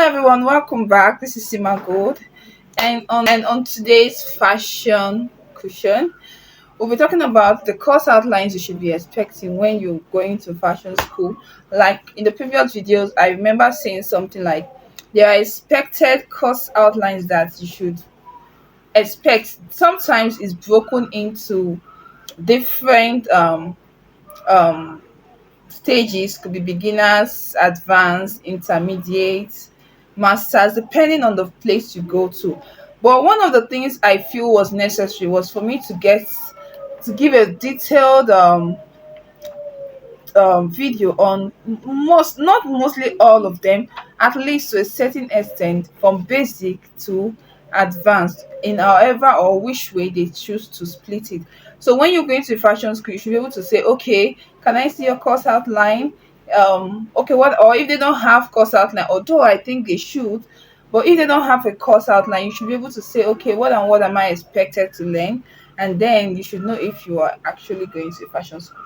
everyone, welcome back. This is Sima Gold, and on today's fashion cushion, we'll be talking about the course outlines you should be expecting when you're going to fashion school. Like in the previous videos, I remember saying something like there are expected course outlines that you should expect. Sometimes it's broken into different um stages. Could be beginners, advanced, intermediate, masters, depending on the place you go to. But one of the things I feel was necessary was for me to give a detailed video on not mostly all of them, at least to a certain extent, from basic to advanced, in however or which way they choose to split it. So when you're going to fashion school, you should be able to say, okay, can I see your course outline? Okay, what, or if they don't have course outline, although I think they should, but if they don't have a course outline, you should be able to say, okay, what am I expected to learn? And then you should know if you are actually going to fashion school.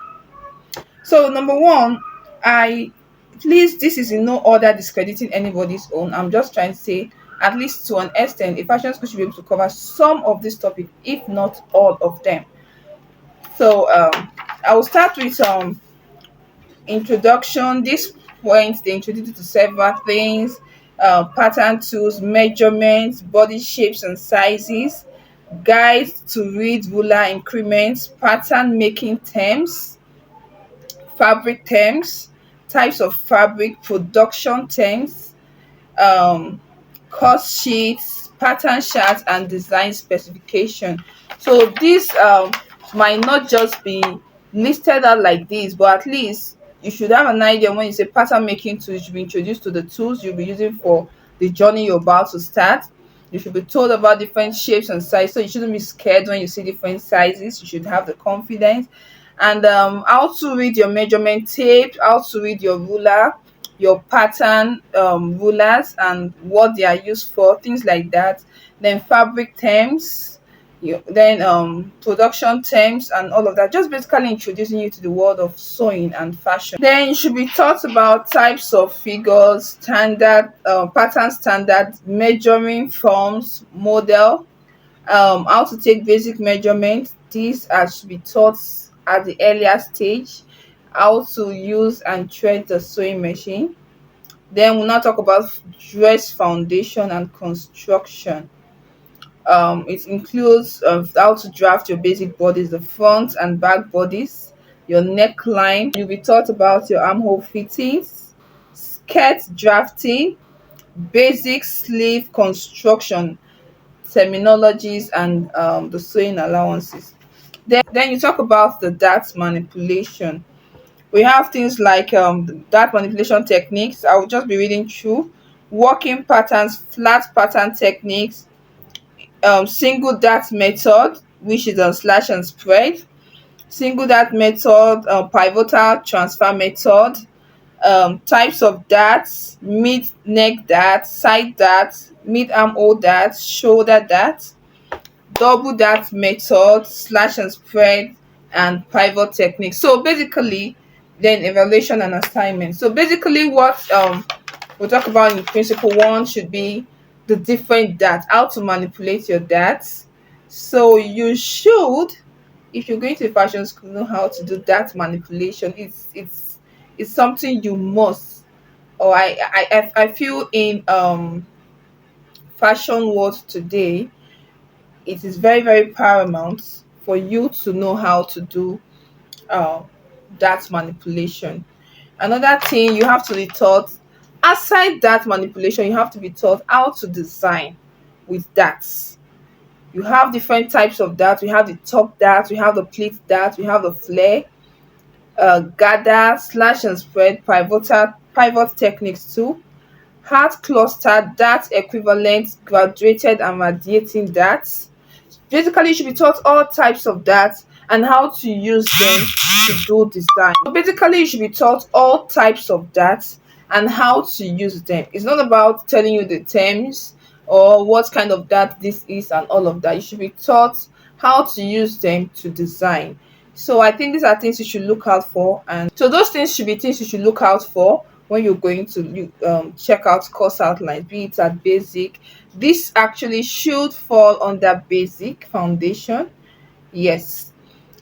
So number one, I please, this is in no order discrediting anybody's own. I'm just trying to say, at least to an extent, a fashion school should be able to cover some of this topic, if not all of them. So I will start with introduction. This point they introduce you to several things: pattern tools, measurements, body shapes and sizes, guides to read ruler increments, pattern making terms, fabric terms, types of fabric, production terms, um, cost sheets, pattern charts, and design specification. So this might not just be listed out like this, but at least you should have an idea. When you say pattern making tools, you should be introduced to the tools you'll be using for the journey you're about to start. You should be told about different shapes and sizes, so you shouldn't be scared when you see different sizes. You should have the confidence. And how to read your measurement tape, how to read your ruler, your pattern rulers, and what they are used for, things like that. Then fabric terms, then production terms, and all of that, just basically introducing you to the world of sewing and fashion. Then you should be taught about types of figures, standard pattern, standard measuring forms, model, how to take basic measurements. These are to be taught at the earlier stage. How to use and thread the sewing machine. Then we'll now talk about dress foundation and construction. It includes how to draft your basic bodies, the front and back bodies, your neckline. You'll be taught about your armhole fittings, skirt drafting, basic sleeve construction, terminologies, and the sewing allowances. Then you talk about the dart manipulation. We have things like the dart manipulation techniques. I will just be reading through: working patterns, flat pattern techniques, single dart method, which is on slash and spread, single dart method, pivotal transfer method, types of darts: mid neck dart, side dart, mid armhole dart, shoulder dart, double dart method, slash and spread, and pivot technique. So basically, then evaluation and assignment. So basically, what we'll talk about in principle one should be the different darts, how to manipulate your darts. So you should, if you're going to fashion school, know how to do dart manipulation. It's something you must. Or I feel in fashion world today, it is very, very paramount for you to know how to do uh, that manipulation. Another thing you have to be taught, aside that manipulation, you have to be taught how to design with darts. You have different types of darts. We have the top dart, we have the pleat dart, we have the flare, gather, slash and spread, pivot techniques too, heart cluster, dart equivalent, graduated and radiating darts. Basically, you should be taught all types of darts and how to use them to do design. So basically, you should be taught all types of darts and how to use them. It's not about telling you the terms or what kind of dart this is and all of that. You should be taught how to use them to design. So I think these are things you should look out for, and so those things should be things you should look out for when you're going to check out course outlines, be it at basic. This actually should fall under basic foundation. Yes.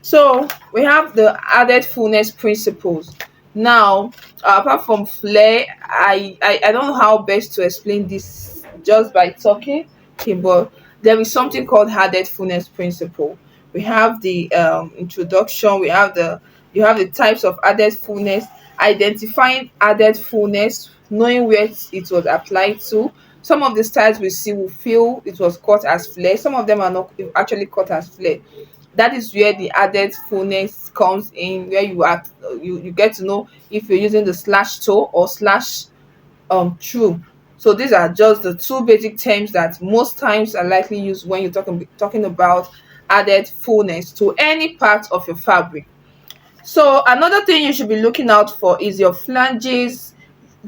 So we have the added fullness principles. Now, apart from flair, I don't know how best to explain this just by talking. Okay, but there is something called added fullness principle. We have the introduction. You have the types of added fullness, identifying added fullness, knowing where it was applied to. Some of the styles we see will feel it was cut as flair. Some of them are not actually cut as flair. That is where the added fullness comes in, where you get to know if you're using the slash toe or slash through. So these are just the two basic terms that most times are likely used when you're talking about added fullness to any part of your fabric. So another thing you should be looking out for is your flanges,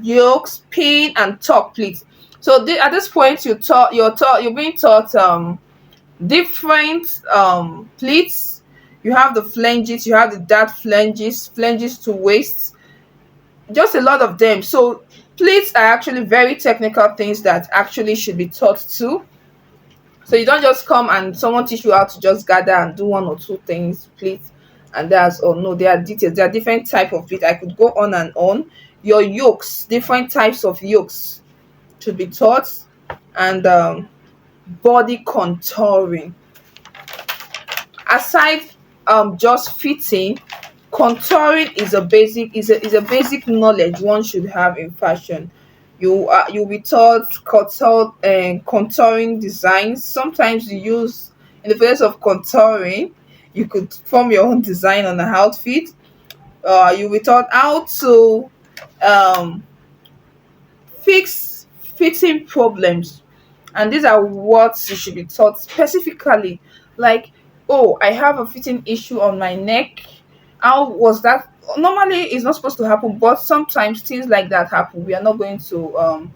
yokes, pin, and top pleats. So at this point, you're being taught different pleats. You have the flanges, you have the dart flanges to waist, just a lot of them. So pleats are actually very technical things that actually should be taught too. So you don't just come and someone teach you how to just gather and do one or two things, pleats, and that's all. No, there are details. There are different type of pleats. I could go on and on. Your yokes, different types of yokes should be taught, and body contouring. Aside just fitting, contouring is a basic knowledge one should have in fashion. You'll be taught contouring designs. Sometimes you use, in the place of contouring, you could form your own design on an outfit. You'll be taught how to um fix fitting problems, and these are what you should be taught specifically. Like, oh, I have a fitting issue on my neck. How was that? Normally it's not supposed to happen, but sometimes things like that happen. We are not going to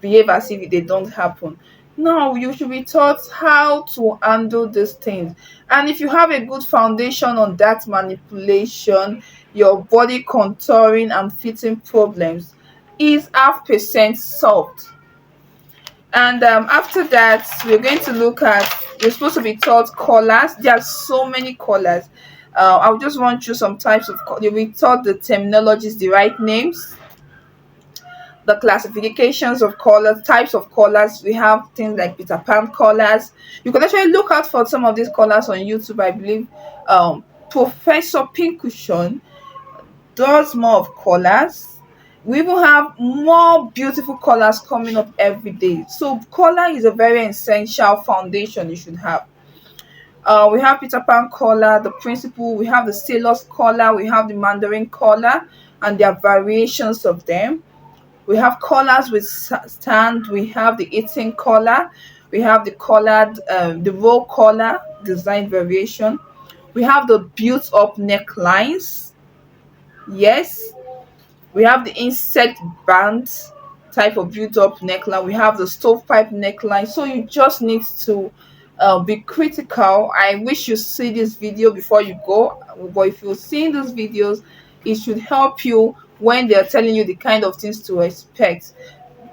behave as if they don't happen. No, you should be taught how to handle these things. And if you have a good foundation on that manipulation, your body contouring and fitting problems is half percent solved. And after that, we're going to look at, you're supposed to be taught colors. There are so many colors. I'll just run through some types of you'll be taught the terminologies, the right names, the classifications of colors, types of colors. We have things like Peter Pan colors. You can actually look out for some of these colors on YouTube. I believe Professor Pinkushon does more of colors. We even have more beautiful colors coming up every day. So color is a very essential foundation you should have. We have Peter Pan color, the principal, we have the sailor's color, we have the mandarin color, and there are variations of them. We have colors with stand, we have the 18 color, we have the colored, the roll collar design variation. We have the built up necklines. Yes, we have the insect band type of built up neckline. We have the stovepipe neckline. So you just need to be critical. I wish you see this video before you go, but if you're seeing these videos, it should help you when they're telling you the kind of things to expect.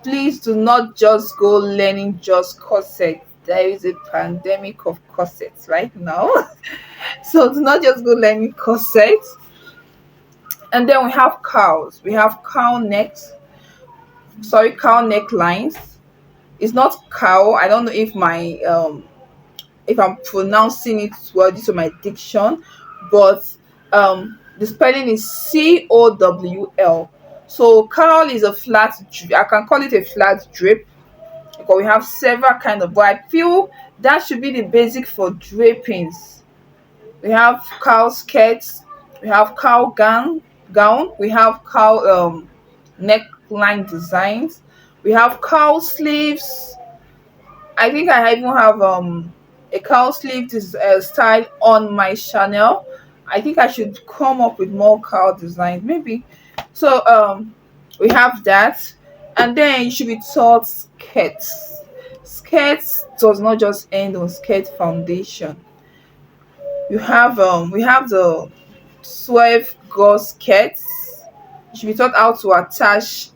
Please do not just go learning just corset. There is a pandemic of corsets right now. So do not just go learning corsets. And then we have cows. We have cow necks. Sorry, cow necklines. It's not cow. I don't know if I'm pronouncing it well due to my diction, but the spelling is Cowl. So cowl is a flat. I can call it a flat drape because we have several kind of. But I feel that should be the basic for drapings. We have cow skirts. We have cow gown. We have cow neckline designs. We have cow sleeves. I think I even have a cow sleeve style on my channel. I think I should come up with more cow designs maybe. So we have that, and then you should be taught skirts. Skirts does not just end on skirt foundation. You have we have the swerve gauze skirts. You should be taught how to attach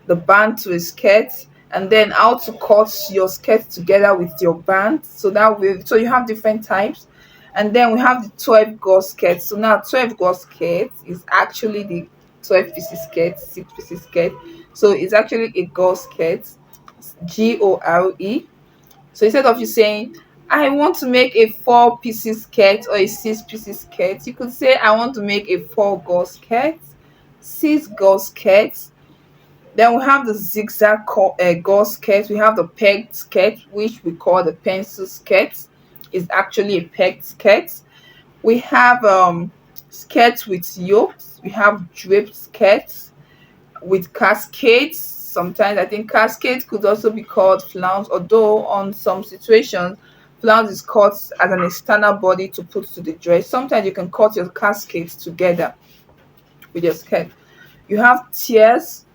the band to a skirt, and then how to cut your skirt together with your band, so that way, so you have different types. And then we have the 12 gauze skirt. So now 12 gauze skirt is actually the 12 pieces skirt, 6 pieces skirt. So it's actually a gauze skirt, GORE. So instead of you saying, I want to make a 4 pieces skirt or a 6 pieces skirt, you could say, I want to make a 4 gauze skirt, 6 gauze skirt. Then we have the zigzag gauze skirt. We have the pegged skirt, which we call the pencil skirt. Is actually a pegged skirt. We have skirts with yokes. We have draped skirts with cascades. Sometimes I think cascades could also be called flounce, although on some situations, flounce is cut as an external body to put to the dress. Sometimes you can cut your cascades together with your skirt. You have tiers,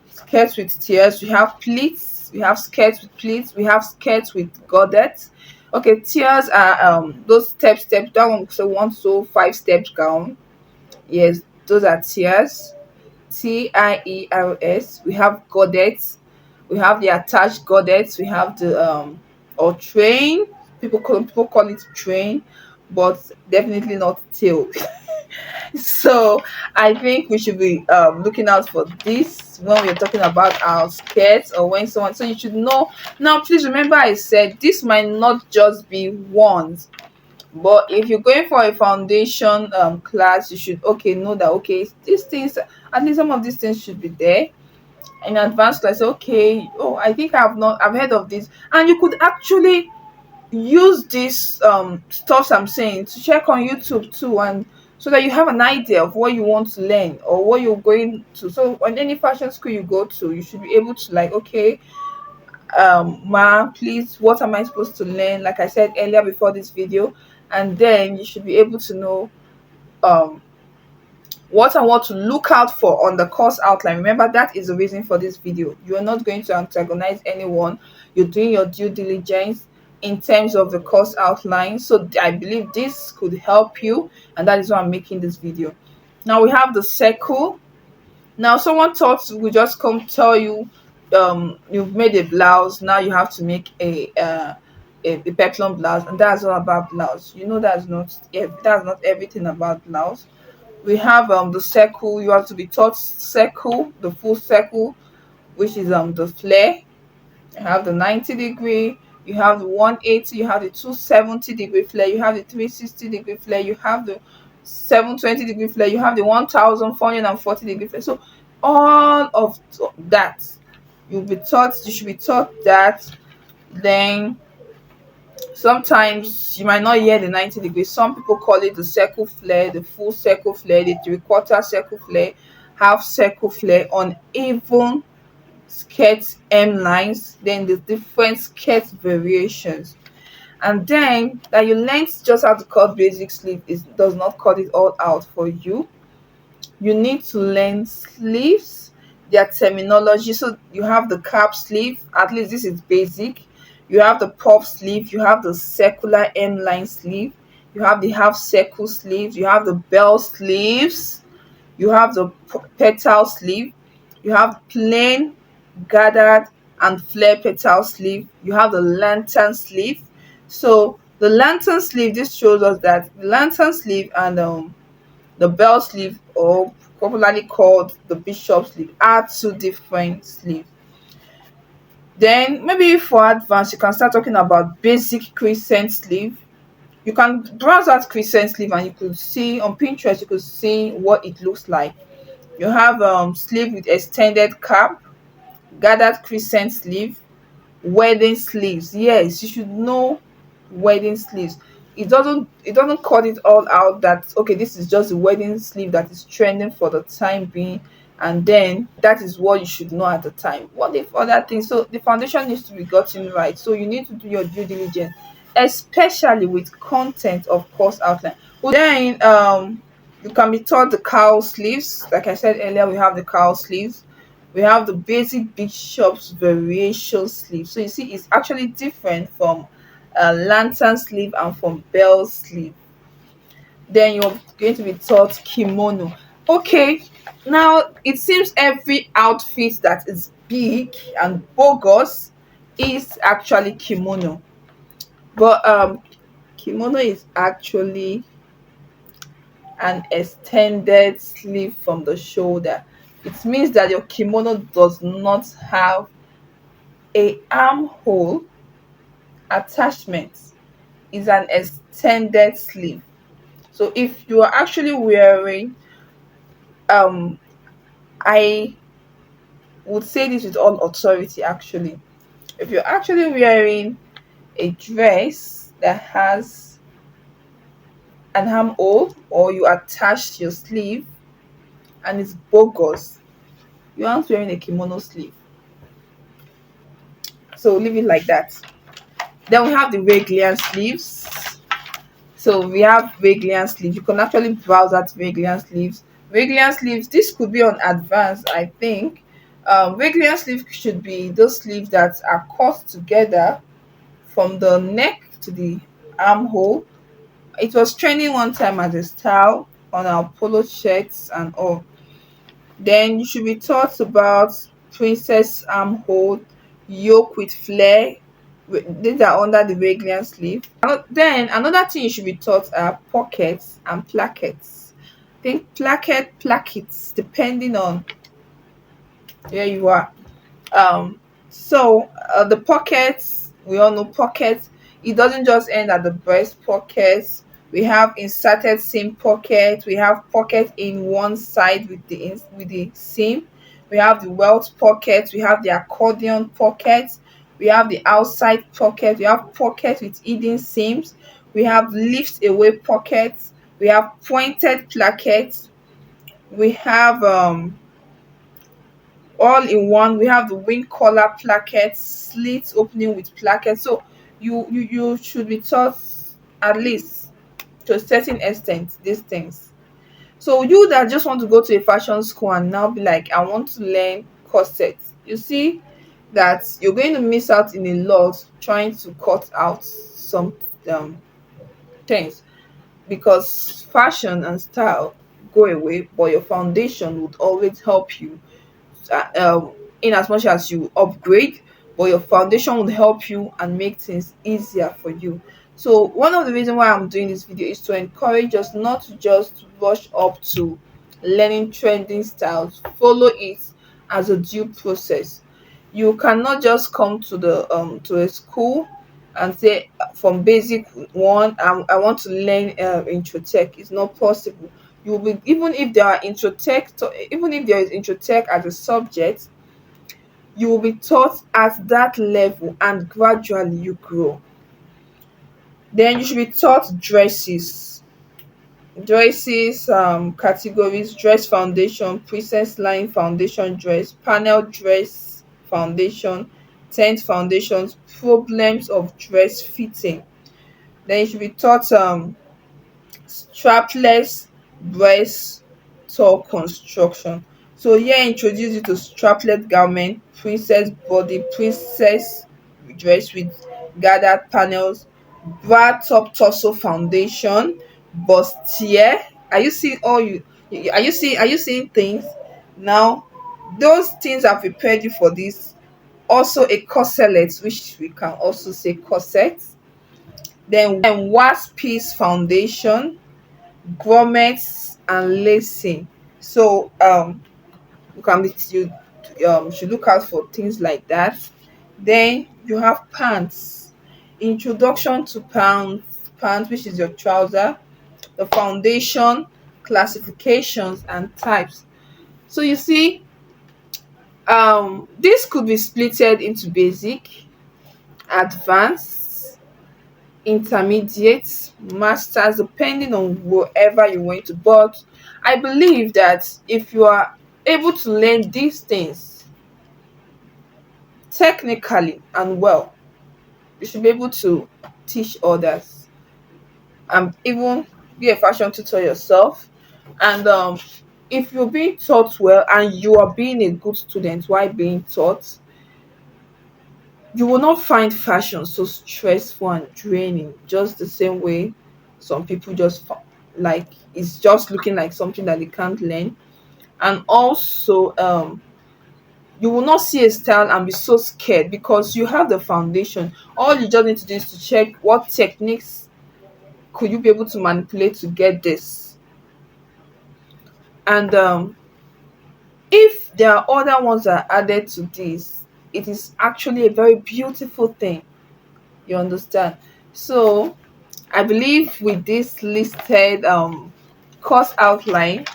skirts with tiers. We have pleats. We have skirts with pleats. We have skirts with godets. Okay, tiers are those steps. That one, so 1 to 5 steps gown. Yes, those are tiers. TIERS. We have godets. We have the attached godets. We have the or train. People call it train, but definitely not tail. So I think we should be looking out for this when we're talking about our skirts, or when someone, so you should know. Now please remember, I said this might not just be once, but if you're going for a foundation class, you should know that, okay, these things, at least some of these things should be there in advance class. Okay, oh, I think I've heard of this, and you could actually use this stuff I'm saying to check on YouTube too, and so that you have an idea of what you want to learn or what you're going to. So on any fashion school you go to, you should be able to, like, okay, ma, please, what am I supposed to learn, like I said earlier before this video. And then you should be able to know um what I want to look out for on the course outline. Remember, that is the reason for this video. You are not going to antagonize anyone. You're doing your due diligence in terms of the course outline. So I believe this could help you, and that is why I'm making this video. Now we have the circle. Now someone thought we just come tell you you've made a blouse, now you have to make a peplum blouse, and that's all about blouse. That's not everything about blouse. We have the circle. You have to be taught circle, the full circle, which is the flare. You have the 90 degree, you have the 180, you have the 270 degree flare, you have the 360 degree flare, you have the 720 degree flare, you have the 1440 degree flare. So all of that, you should be taught that. Then sometimes you might not hear the 90 degrees. Some people call it the circle flare, the full circle flare, the 3/4 circle flare, half circle flare, uneven skirt hem lines, then the different skirt variations. And then that you learn just how to cut basic sleeve does not cut it all out for you. You need to learn sleeves, their terminology. So you have the cap sleeve, at least this is basic. You have the puff sleeve, you have the circular hem line sleeve, you have the half circle sleeves, you have the bell sleeves, you have the petal sleeve, you have plain, gathered, and flare petal sleeve, you have the lantern sleeve. So the lantern sleeve, this shows us that the lantern sleeve and the bell sleeve, or popularly called the bishop sleeve, are two different sleeves. Then maybe for advanced, you can start talking about basic crescent sleeve. You can browse out crescent sleeve, and you could see on Pinterest, you could see what it looks like. You have sleeve with extended cap, gathered crescent sleeve, wedding sleeves. Yes, you should know wedding sleeves. It doesn't cut it all out that, okay, this is just the wedding sleeve that is trending for the time being, and then that is what you should know at the time. What if other things? So the foundation needs to be gotten right. So you need to do your due diligence, especially with content of course outline. Well, then you can be taught the cowl sleeves. Like I said earlier, we have the cowl sleeves. We have the basic bishop's variation sleeve. So you see, it's actually different from lantern sleeve and from bell sleeve. Then you're going to be taught kimono. Okay, Now, it seems every outfit that is big and bogus is actually kimono. But kimono is actually an extended sleeve from the shoulder. It means that your kimono does not have a armhole attachment. It's an extended sleeve. So if you are actually wearing, um I would say this with all authority actually, if you're actually wearing a dress that has an armhole or you attach your sleeve and it's bogus, you aren't wearing a kimono sleeve. So leave it like that. Then we have the regular sleeves. So we have regular sleeves. You can actually browse at regular sleeves. Regular sleeves, this could be on advanced, I think. Regular sleeves should be those sleeves that are cut together from the neck to the armhole. It was trending one time as a style on our polo shirts and all. Then you should be taught about princess armhole, yoke with flare. These are under the regular sleeve. Then another thing you should be taught are pockets and plackets. Think plackets, depending on where you are. The pockets, we all know pockets. It doesn't just end at the breast pockets. We have inserted seam pocket. We have pocket in one side with the seam. We have the welt pocket. We have the accordion pocket. We have the outside pocket. We have pocket with hidden seams. We have lift away pockets. We have pointed plackets. We have all in one. We have the wing collar plackets, slits opening with plackets. So you should be taught at least to a certain extent these things. So you that just want to go to a fashion school and now be like, I want to learn corset, you see that you're going to miss out in a lot trying to cut out some um, things, because fashion and style go away, but your foundation would always help you, uh, um, in as much as you upgrade, but your foundation will help you and make things easier for you. So one of the reasons why I'm doing this video is to encourage us not to just rush up to learning trending styles. Follow it as a due process. You cannot just come to the to a school and say, from basic one, I want to learn intro tech. It's not possible. You will be, even if there are intro tech, even if there is intro tech as a subject, you will be taught at that level and gradually you grow. Then you should be taught dresses, categories: dress foundation, princess line foundation dress, panel dress foundation, tent foundations, problems of dress fitting. Then you should be taught strapless breast toe construction. So here introduce you to straplet garment, princess body, princess dress with gathered panels, bra top torso foundation, bustier. Are you seeing all are you seeing things now? Those things have prepared you for this. Also a corselet, which we can also say corset. Then wasp piece foundation, grommets and lacing. So you can be you should look out for things like that. Then you have pants, introduction to pants, which is your trouser, the foundation, classifications and types. So you see, this could be splitted into basic, advanced, intermediate, masters, depending on wherever you went to. But I believe that if you are able to learn these things technically and well, you should be able to teach others and even be a fashion tutor yourself. And if you're being taught well and you are being a good student while being taught, you will not find fashion so stressful and draining, just the same way some people just like it's just looking like something that they can't learn. And also, you will not see a style and be so scared because you have the foundation. All you just need to do is to check what techniques could you be able to manipulate to get this. And if there are other ones that are added to this, it is actually a very beautiful thing. You understand? So I believe with this listed course outline,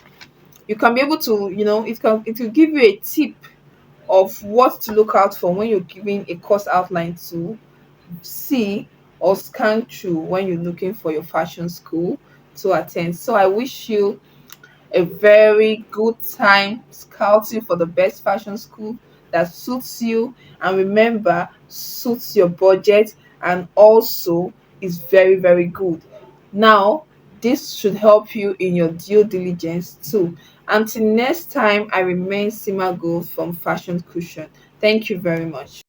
you can be able to, it will give you a tip of what to look out for when you're giving a course outline to see or scan through when you're looking for your fashion school to attend. So I wish you a very good time scouting for the best fashion school that suits you, and remember, suits your budget, and also is very, very good. Now, this should help you in your due diligence too. Until next time, I remain Sima Gold from Fashion Cushion. Thank you very much.